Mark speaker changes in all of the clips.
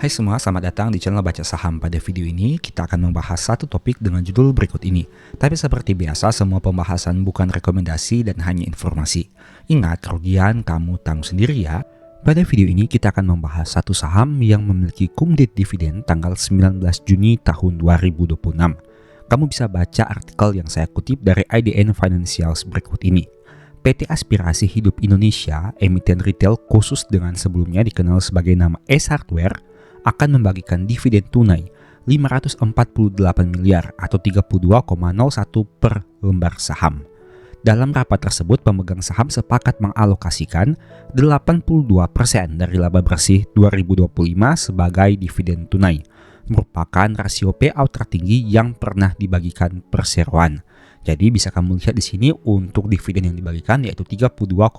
Speaker 1: Hai semua, selamat datang di channel Baca Saham. Pada video ini, kita akan membahas satu topik dengan judul berikut ini. Tapi seperti biasa, semua pembahasan bukan rekomendasi dan hanya informasi. Ingat, kerugian kamu tanggung sendiri ya. Pada video ini, kita akan membahas satu saham yang memiliki kumdit dividen tanggal 19 Juni tahun 2026. Kamu bisa baca artikel yang saya kutip dari IDN Financials berikut ini. PT Aspirasi Hidup Indonesia, emiten retail khusus dengan sebelumnya dikenal sebagai nama S Hardware, akan membagikan dividen tunai 548 miliar atau 32,01 per lembar saham. Dalam rapat tersebut, pemegang saham sepakat mengalokasikan 82% dari laba bersih 2025 sebagai dividen tunai, merupakan rasio payout tertinggi yang pernah dibagikan perseroan. Jadi bisa kamu lihat di sini untuk dividen yang dibagikan yaitu 32,01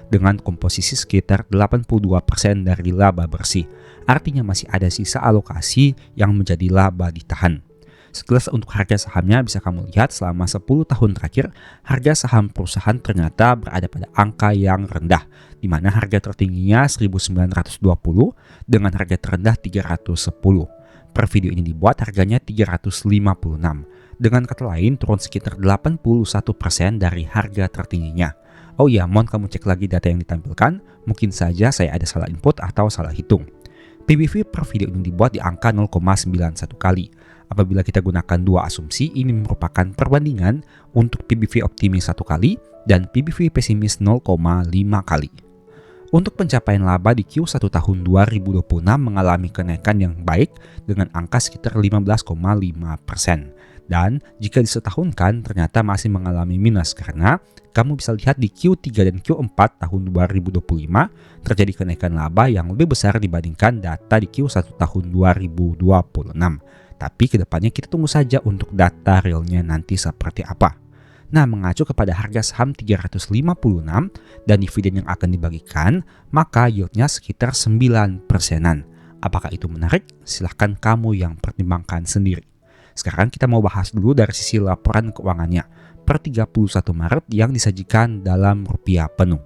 Speaker 1: dengan komposisi sekitar 82% dari laba bersih. Artinya masih ada sisa alokasi yang menjadi laba ditahan. Sekilas untuk harga sahamnya bisa kamu lihat selama 10 tahun terakhir harga saham perusahaan ternyata berada pada angka yang rendah, di mana harga tertingginya 1920 dengan harga terendah 310. Per video ini dibuat harganya 356. Dengan kata lain turun sekitar 81% dari harga tertingginya. Oh iya, mohon kamu cek lagi data yang ditampilkan, mungkin saja saya ada salah input atau salah hitung. PBV per video ini dibuat di angka 0,91 kali. Apabila kita gunakan dua asumsi, ini merupakan perbandingan untuk PBV optimis 1 kali dan PBV pesimis 0,5 kali. Untuk pencapaian laba di Q1 tahun 2026 mengalami kenaikan yang baik dengan angka sekitar 15,5%. Dan jika disetahunkan ternyata masih mengalami minus karena kamu bisa lihat di Q3 dan Q4 tahun 2025 terjadi kenaikan laba yang lebih besar dibandingkan data di Q1 tahun 2026. Tapi kedepannya kita tunggu saja untuk data realnya nanti seperti apa. Nah, mengacu kepada harga saham 356 dan dividen yang akan dibagikan, maka yieldnya sekitar 9%-an. Apakah itu menarik? Silahkan kamu yang pertimbangkan sendiri. Sekarang kita mau bahas dulu dari sisi laporan keuangannya per 31 Maret yang disajikan dalam rupiah penuh.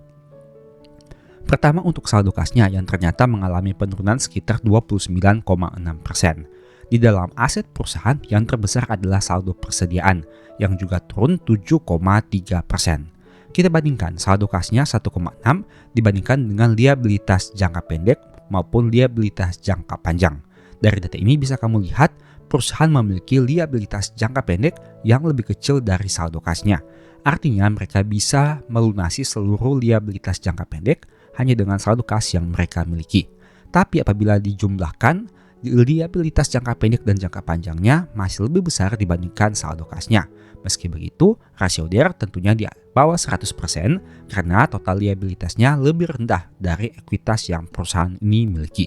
Speaker 1: Pertama untuk saldo kasnya yang ternyata mengalami penurunan sekitar 29,6%. Di dalam aset perusahaan yang terbesar adalah saldo persediaan yang juga turun 7,3%. Kita bandingkan saldo kasnya 1,6 dibandingkan dengan liabilitas jangka pendek maupun liabilitas jangka panjang. Dari data ini bisa kamu lihat perusahaan memiliki liabilitas jangka pendek yang lebih kecil dari saldo kasnya. Artinya mereka bisa melunasi seluruh liabilitas jangka pendek hanya dengan saldo kas yang mereka miliki. Tapi apabila dijumlahkan, liabilitas jangka pendek dan jangka panjangnya masih lebih besar dibandingkan saldo kasnya. Meski begitu, rasio DER tentunya di bawah 100% karena total liabilitasnya lebih rendah dari ekuitas yang perusahaan ini miliki.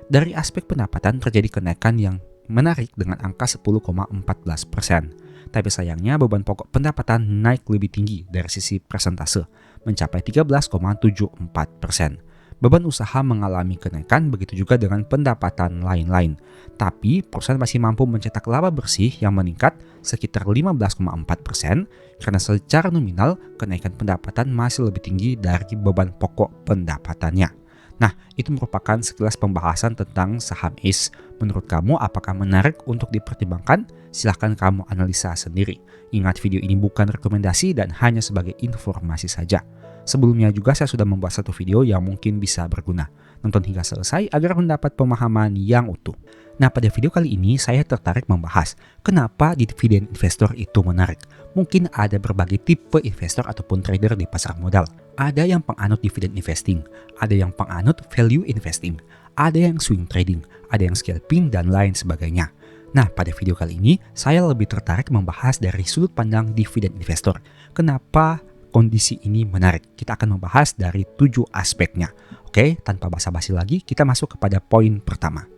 Speaker 1: Dari aspek pendapatan terjadi kenaikan yang menarik dengan angka 10,14%. Tapi sayangnya beban pokok pendapatan naik lebih tinggi dari sisi persentase, mencapai 13,74%. Beban usaha mengalami kenaikan, begitu juga dengan pendapatan lain-lain. Tapi perusahaan masih mampu mencetak laba bersih yang meningkat sekitar 15,4% karena secara nominal kenaikan pendapatan masih lebih tinggi dari beban pokok pendapatannya. Nah, itu merupakan sekilas pembahasan tentang saham ACE. Menurut kamu apakah menarik untuk dipertimbangkan? Silahkan kamu analisa sendiri. Ingat, video ini bukan rekomendasi dan hanya sebagai informasi saja. Sebelumnya juga saya sudah membuat satu video yang mungkin bisa berguna. Nonton hingga selesai agar mendapat pemahaman yang utuh. Nah, pada video kali ini saya tertarik membahas kenapa dividen investor itu menarik. Mungkin ada berbagai tipe investor ataupun trader di pasar modal. Ada yang penganut dividen investing, ada yang penganut value investing, ada yang swing trading, ada yang scalping dan lain sebagainya. Nah, pada video kali ini saya lebih tertarik membahas dari sudut pandang dividen investor. Kenapa kondisi ini menarik? Kita akan membahas dari 7 aspeknya. Oke, tanpa basa-basi lagi, kita masuk kepada poin pertama.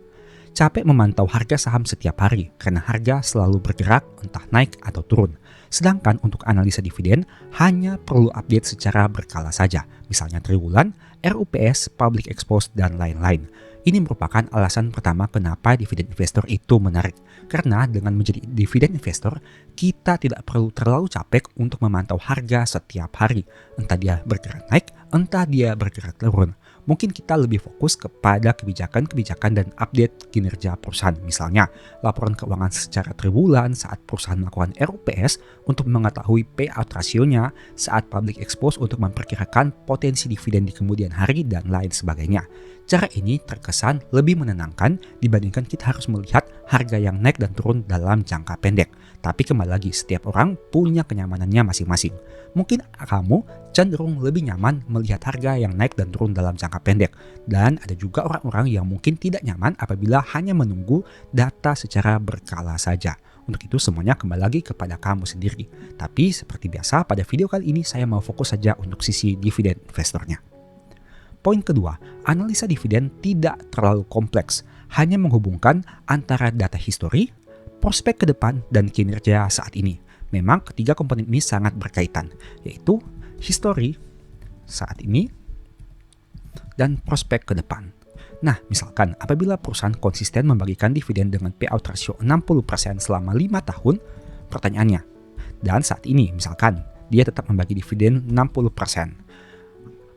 Speaker 1: Capek memantau harga saham setiap hari karena harga selalu bergerak entah naik atau turun. Sedangkan untuk analisa dividen hanya perlu update secara berkala saja, misalnya triwulan, RUPS, public expose, dan lain-lain. Ini merupakan alasan pertama kenapa dividen investor itu menarik. Karena dengan menjadi dividen investor, kita tidak perlu terlalu capek untuk memantau harga setiap hari. Entah dia bergerak naik, entah dia bergerak turun. mungkin kita lebih fokus kepada kebijakan-kebijakan dan update kinerja perusahaan. Misalnya, laporan keuangan secara triwulan saat perusahaan melakukan RUPS untuk mengetahui payout rasionya, saat public expose untuk memperkirakan potensi dividen di kemudian hari, dan lain sebagainya. Cara ini terkesan lebih menenangkan dibandingkan kita harus melihat harga yang naik dan turun dalam jangka pendek. Tapi kembali lagi, setiap orang punya kenyamanannya masing-masing. Mungkin kamu cenderung lebih nyaman melihat harga yang naik dan turun dalam jangka pendek. Dan ada juga orang-orang yang mungkin tidak nyaman apabila hanya menunggu data secara berkala saja. Untuk itu semuanya kembali lagi kepada kamu sendiri. Tapi seperti biasa pada video kali ini saya mau fokus saja untuk sisi dividen investornya. Poin kedua, analisa dividen tidak terlalu kompleks, hanya menghubungkan antara data histori, prospek ke depan, dan kinerja saat ini. Memang ketiga komponen ini sangat berkaitan, yaitu histori saat ini dan prospek ke depan. Nah, misalkan apabila perusahaan konsisten membagikan dividen dengan payout ratio 60% selama 5 tahun, pertanyaannya, dan saat ini misalkan dia tetap membagi dividen 60%.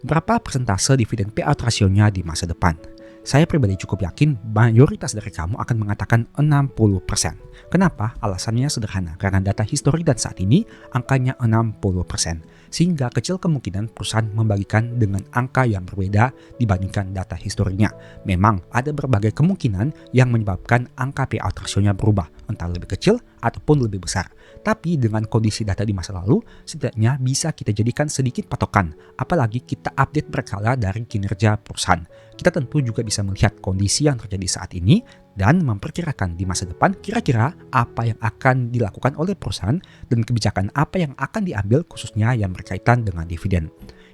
Speaker 1: Berapa persentase dividen payout rasionya di masa depan? Saya pribadi cukup yakin mayoritas dari kamu akan mengatakan 60%. Kenapa? Alasannya sederhana, karena data histori dan saat ini angkanya 60%. Sehingga kecil kemungkinan perusahaan membagikan dengan angka yang berbeda dibandingkan data historinya. Memang ada berbagai kemungkinan yang menyebabkan angka payout rasionya berubah, entah lebih kecil ataupun lebih besar. Tapi dengan kondisi data di masa lalu, setidaknya bisa kita jadikan sedikit patokan, apalagi kita update berkala dari kinerja perusahaan. Kita tentu juga bisa melihat kondisi yang terjadi saat ini dan memperkirakan di masa depan kira-kira apa yang akan dilakukan oleh perusahaan dan kebijakan apa yang akan diambil khususnya yang berkaitan dengan dividen.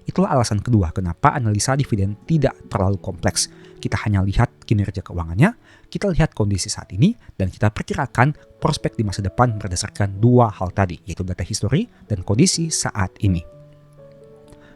Speaker 1: Itulah alasan kedua kenapa analisa dividen tidak terlalu kompleks. Kita hanya lihat kinerja keuangannya, kita lihat kondisi saat ini, dan kita perkirakan prospek di masa depan berdasarkan dua hal tadi, yaitu data histori dan kondisi saat ini.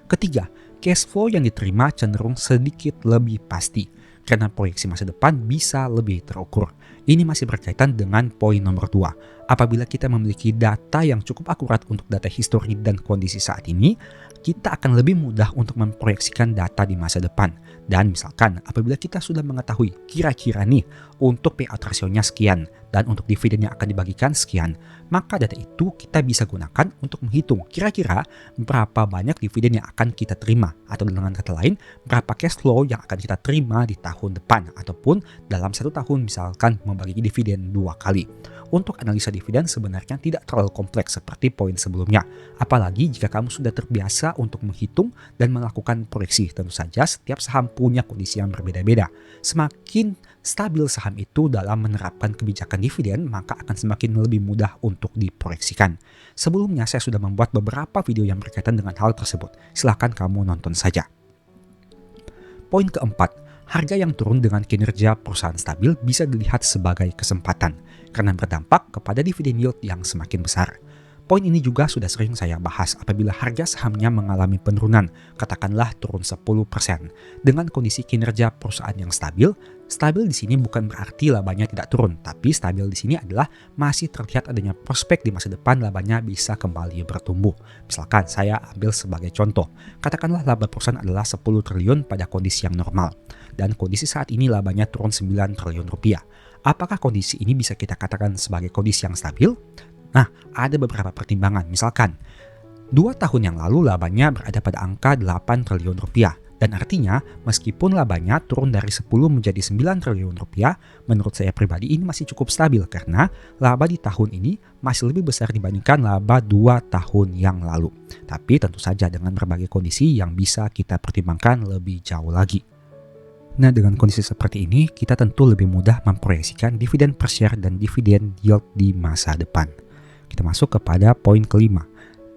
Speaker 1: Ketiga, cash flow yang diterima cenderung sedikit lebih pasti, karena proyeksi masa depan bisa lebih terukur. Ini masih berkaitan dengan poin nomor 2. Apabila kita memiliki data yang cukup akurat untuk data histori dan kondisi saat ini, kita akan lebih mudah untuk memproyeksikan data di masa depan. Dan misalkan apabila kita sudah mengetahui kira-kira nih untuk payout rasionya sekian dan untuk dividen yang akan dibagikan sekian, maka data itu kita bisa gunakan untuk menghitung kira-kira berapa banyak dividen yang akan kita terima, atau dengan kata lain berapa cash flow yang akan kita terima di tahun depan ataupun dalam 1 tahun misalkan membagi dividen 2 kali. Untuk analisa dividen sebenarnya tidak terlalu kompleks seperti poin sebelumnya. Apalagi jika kamu sudah terbiasa untuk menghitung dan melakukan proyeksi. Tentu saja setiap saham punya kondisi yang berbeda-beda. Semakin stabil saham itu dalam menerapkan kebijakan dividen, maka akan semakin lebih mudah untuk diproyeksikan. Sebelumnya saya sudah membuat beberapa video yang berkaitan dengan hal tersebut. Silahkan kamu nonton saja. Poin keempat, harga yang turun dengan kinerja perusahaan stabil bisa dilihat sebagai kesempatan karena berdampak kepada dividen yield yang semakin besar. Poin ini juga sudah sering saya bahas apabila harga sahamnya mengalami penurunan, katakanlah turun 10%. Dengan kondisi kinerja perusahaan yang stabil di sini bukan berarti labanya tidak turun, tapi stabil di sini adalah masih terlihat adanya prospek di masa depan labanya bisa kembali bertumbuh. Misalkan saya ambil sebagai contoh, katakanlah laba perusahaan adalah 10 triliun pada kondisi yang normal, dan kondisi saat ini labanya turun 9 triliun rupiah. Apakah kondisi ini bisa kita katakan sebagai kondisi yang stabil? Nah, ada beberapa pertimbangan. Misalkan, 2 tahun yang lalu labanya berada pada angka 8 triliun rupiah. Dan artinya, meskipun labanya turun dari 10 menjadi 9 triliun rupiah, menurut saya pribadi ini masih cukup stabil karena laba di tahun ini masih lebih besar dibandingkan laba 2 tahun yang lalu. Tapi tentu saja dengan berbagai kondisi yang bisa kita pertimbangkan lebih jauh lagi. Nah, dengan kondisi seperti ini, kita tentu lebih mudah memproyeksikan dividen per share dan dividen yield di masa depan. Kita masuk kepada poin kelima.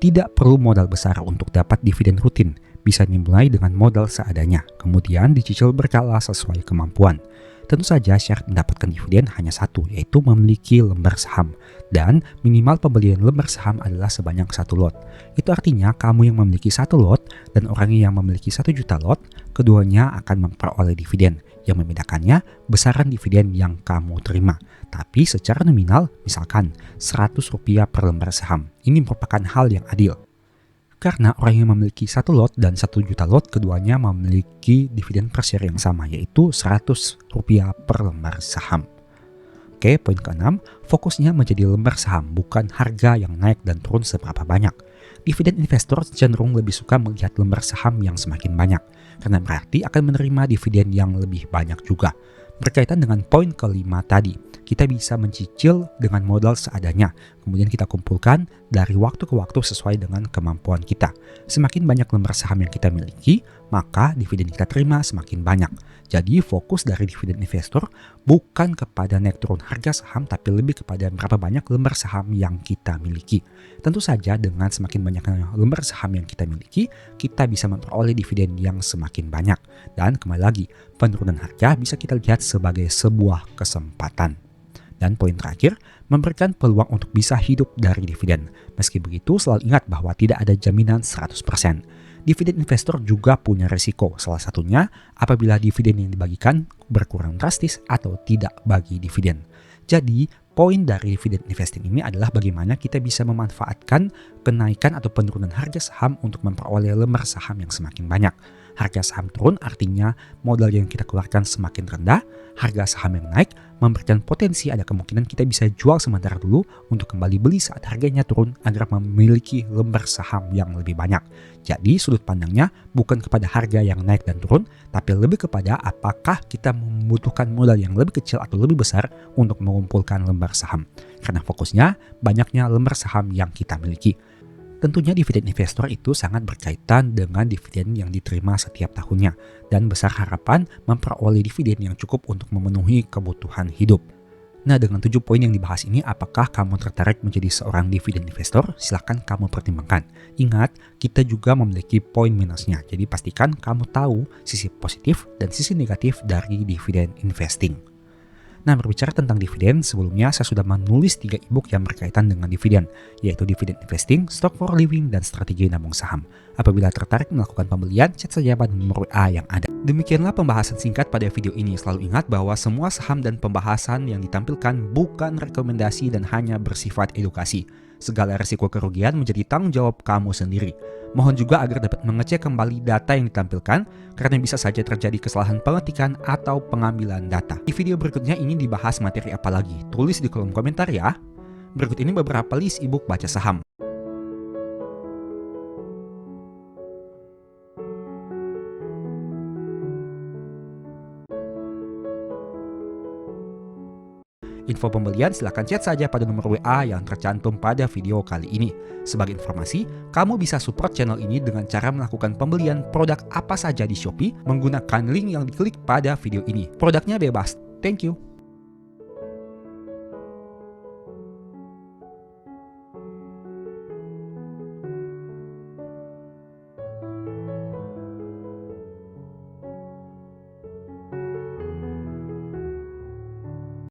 Speaker 1: Tidak perlu modal besar untuk dapat dividen rutin. Bisa dimulai dengan modal seadanya, kemudian dicicil berkala sesuai kemampuan. Tentu saja syarat mendapatkan dividen hanya satu, yaitu memiliki lembar saham. Dan minimal pembelian lembar saham adalah sebanyak 1 lot. Itu artinya kamu yang memiliki 1 lot dan orang yang memiliki 1 juta lot, keduanya akan memperoleh dividen. Yang membedakannya besaran dividen yang kamu terima. Tapi secara nominal, misalkan Rp100 per lembar saham. Ini merupakan hal yang adil. Karena orang yang memiliki 1 lot dan 1 juta lot, keduanya memiliki dividen per share yang sama, yaitu Rp100 per lembar saham. Oke, poin ke-6, fokusnya menjadi lembar saham, bukan harga yang naik dan turun seberapa banyak. Dividen investor cenderung lebih suka melihat lembar saham yang semakin banyak, karena berarti akan menerima dividen yang lebih banyak juga. Berkaitan dengan poin ke-5 tadi, kita bisa mencicil dengan modal seadanya, kemudian kita kumpulkan dari waktu ke waktu sesuai dengan kemampuan kita. Semakin banyak lembar saham yang kita miliki, maka dividen kita terima semakin banyak. Jadi fokus dari dividen investor bukan kepada naik turun harga saham, tapi lebih kepada berapa banyak lembar saham yang kita miliki. Tentu saja dengan semakin banyaknya lembar saham yang kita miliki, kita bisa memperoleh dividen yang semakin banyak. Dan kembali lagi, penurunan harga bisa kita lihat sebagai sebuah kesempatan. Dan poin terakhir, memberikan peluang untuk bisa hidup dari dividen. Meski begitu, selalu ingat bahwa tidak ada jaminan 100%. Dividen investor juga punya risiko, salah satunya apabila dividen yang dibagikan berkurang drastis atau tidak bagi dividen. Jadi, poin dari dividen investing ini adalah bagaimana kita bisa memanfaatkan kenaikan atau penurunan harga saham untuk memperoleh lembar saham yang semakin banyak. Harga saham turun artinya modal yang kita keluarkan semakin rendah, harga saham yang naik memberikan potensi ada kemungkinan kita bisa jual sementara dulu untuk kembali beli saat harganya turun agar memiliki lembar saham yang lebih banyak. Jadi sudut pandangnya bukan kepada harga yang naik dan turun, tapi lebih kepada apakah kita membutuhkan modal yang lebih kecil atau lebih besar untuk mengumpulkan lembar saham. Karena fokusnya banyaknya lembar saham yang kita miliki. Tentunya dividen investor itu sangat berkaitan dengan dividen yang diterima setiap tahunnya dan besar harapan memperoleh dividen yang cukup untuk memenuhi kebutuhan hidup. Nah, dengan 7 poin yang dibahas ini, apakah kamu tertarik menjadi seorang dividen investor? Silahkan kamu pertimbangkan. Ingat, kita juga memiliki poin minusnya, jadi pastikan kamu tahu sisi positif dan sisi negatif dari dividen investing. Nah, berbicara tentang dividen, sebelumnya saya sudah menulis 3 ebook yang berkaitan dengan dividen, yaitu dividen investing, stock for living, dan strategi nabung saham. Apabila tertarik melakukan pembelian, chat saja pada nomor WA yang ada. Demikianlah pembahasan singkat pada video ini. Selalu ingat bahwa semua saham dan pembahasan yang ditampilkan bukan rekomendasi dan hanya bersifat edukasi. Segala risiko kerugian menjadi tanggung jawab kamu sendiri. Mohon juga agar dapat mengecek kembali data yang ditampilkan karena bisa saja terjadi kesalahan pengetikan atau pengambilan data. Di video berikutnya ingin dibahas materi apa lagi? Tulis di kolom komentar ya. Berikut ini beberapa list ebook baca saham. Info pembelian silahkan chat saja pada nomor WA yang tercantum pada video kali ini. Sebagai informasi, kamu bisa support channel ini dengan cara melakukan pembelian produk apa saja di Shopee menggunakan link yang diklik pada video ini. Produknya bebas. Thank you.